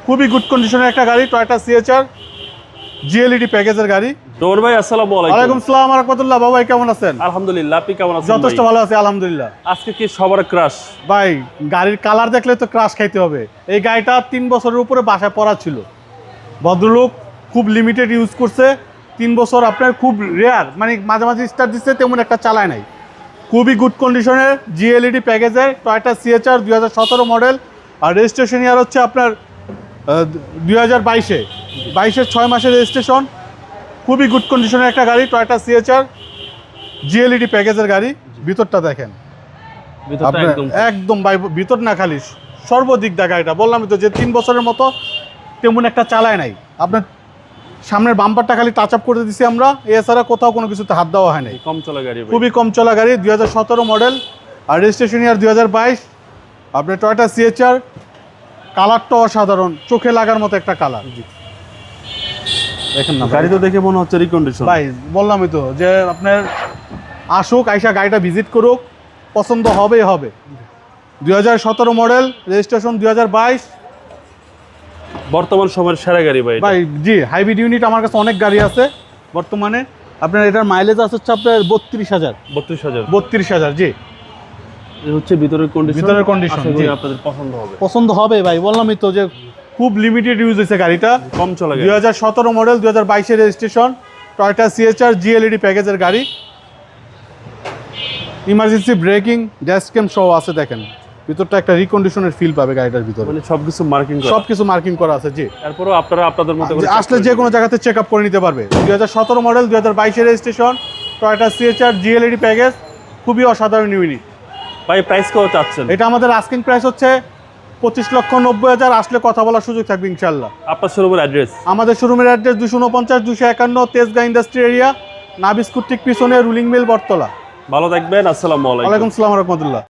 খুবই গুড কন্ডিশনের একটা গাড়ি, টয়োটা সিএচআর জিএলইডি প্যাকেজের গাড়ি। তোর ভাই আসসালামু আলাইকুম। ওয়ালাইকুম আসসালাম ওয়া রাহমাতুল্লাহ। বাবা ভাই কেমন আছেন? আলহামদুলিল্লাহ, আপনি কেমন আছেন? যথেষ্ট ভালো আছি আলহামদুলিল্লাহ। আজকে কি সবার ক্রাশ? ভাই গাড়ির কালার দেখলে তো ক্রাশ খাইতে হবে। এই গাড়িটা 3 বছরের উপরে বাসায় পড়া ছিল, ভদ্রলোক খুব লিমিটেড ইউজ করছে। 3 বছর আপনার খুব রেয়ার, মানে মাঝে মাঝে স্টার্ট দিচ্ছে, তেমন একটা চালায় নাই। খুবই গুড কন্ডিশনের জিএলইডি প্যাকেজের টয়োটা সিএচআর 2017 মডেল। আর রেজিস্ট্রেশন ইয়ার হচ্ছে আপনার 2022-এ 6 মাসের রেজিস্ট্রেশন। খুবই গুড কন্ডিশনের একটা গাড়ি, টয়োটা সিএচআর জিএলইডি প্যাকেজের গাড়ি। ভিতরটা দেখেন, আপনার একদম ভিতর না খালি সর্বদিক দা গাড়িটা বললাম তো যে 3 বছরের মতো তেমন একটা চালায় নাই। আপনার সামনের বাম্পারটা খালি টাচ আপ করে দিচ্ছি আমরা, এছাড়া কোথাও কোনো কিছুতে হাত দেওয়া হয় নাই। কম চলা গাড়ি, খুবই কম চলা গাড়ি, 2017 মডেল। আর রেজিস্ট্রেশন ইয়ার 2022। আপনার টয়োটা সিএচআর কালারটা অসাধারণ, চোখে লাগার মতো একটা কালার। দেখেন না গাড়ি তো দেখে মনে হচ্ছে রিকন্ডিশন। ভাই বললামই তো যে আপনার আসুক, আইসা গাড়িটা ভিজিট করুক, পছন্দ হবেই হবে। 2017 মডেল, রেজিস্ট্রেশন 2022। বর্তমান সময়ের সেরা গাড়ি ভাই। ভাই জি, হাইব্রিড ইউনিট আমার কাছে অনেক গাড়ি আছে বর্তমানে। আপনার এটার মাইলেজ আছে হচ্ছে আপনার 32,000। 32,000 জি, এই হচ্ছে ভিতরের কন্ডিশন। ভিতরের কন্ডিশন জি, আপনাদের পছন্দ হবে। পছন্দ হবে ভাই, বললামই তো যে খুব লিমিটেড ইউজ হয়েছে গাড়িটা। কম চলা গাড়ি, 2017 মডেল, 2022-এর রেজিস্ট্রেশন, টয়োটা সিএচআর জিএলইডি প্যাকেজের গাড়ি। ইমার্জেন্সি ব্রেকিং, ড্যাশ ক্যাম সহ আছে। দেখেন ভিতরটা একটা রিকন্ডিশনের ফিল পাবে গাড়িটার ভিতরে, মানে সবকিছু মার্কিং করা। সবকিছু মার্কিং করা আছে। জি, তারপরেও আপনারা আপনাদের মতো করে আসলে যে কোনো জায়গাতে চেক আপ করে নিতে পারবে। 2017 মডেল, 2022-এর রেজিস্ট্রেশন, টয়োটা সিএচআর জিএলইডি প্যাকেজ, খুবই অসাধারণ ইউনিট। ভাই প্রাইস কত চাচ্ছেন? এটা আমাদের আস্কিং প্রাইস হচ্ছে 25,90,000। আসলে কথা বলার সুযোগ থাকবে ইনশাল্লাহ। আপনার শোরুমের অ্যাড্রেস? আমাদের শোরুমের অ্যাড্রেস 249 251 তেজগাঁ ইন্ডাস্ট্রি এরিয়া, নাবিস্কুট ঠিক পিছনে, রুলিং মিল, বটতলা। ভালো থাকবেন, আসসালামু আলাইকুম। ওয়ালাইকুম আসসালাম ওয়া রাহমাতুল্লাহ।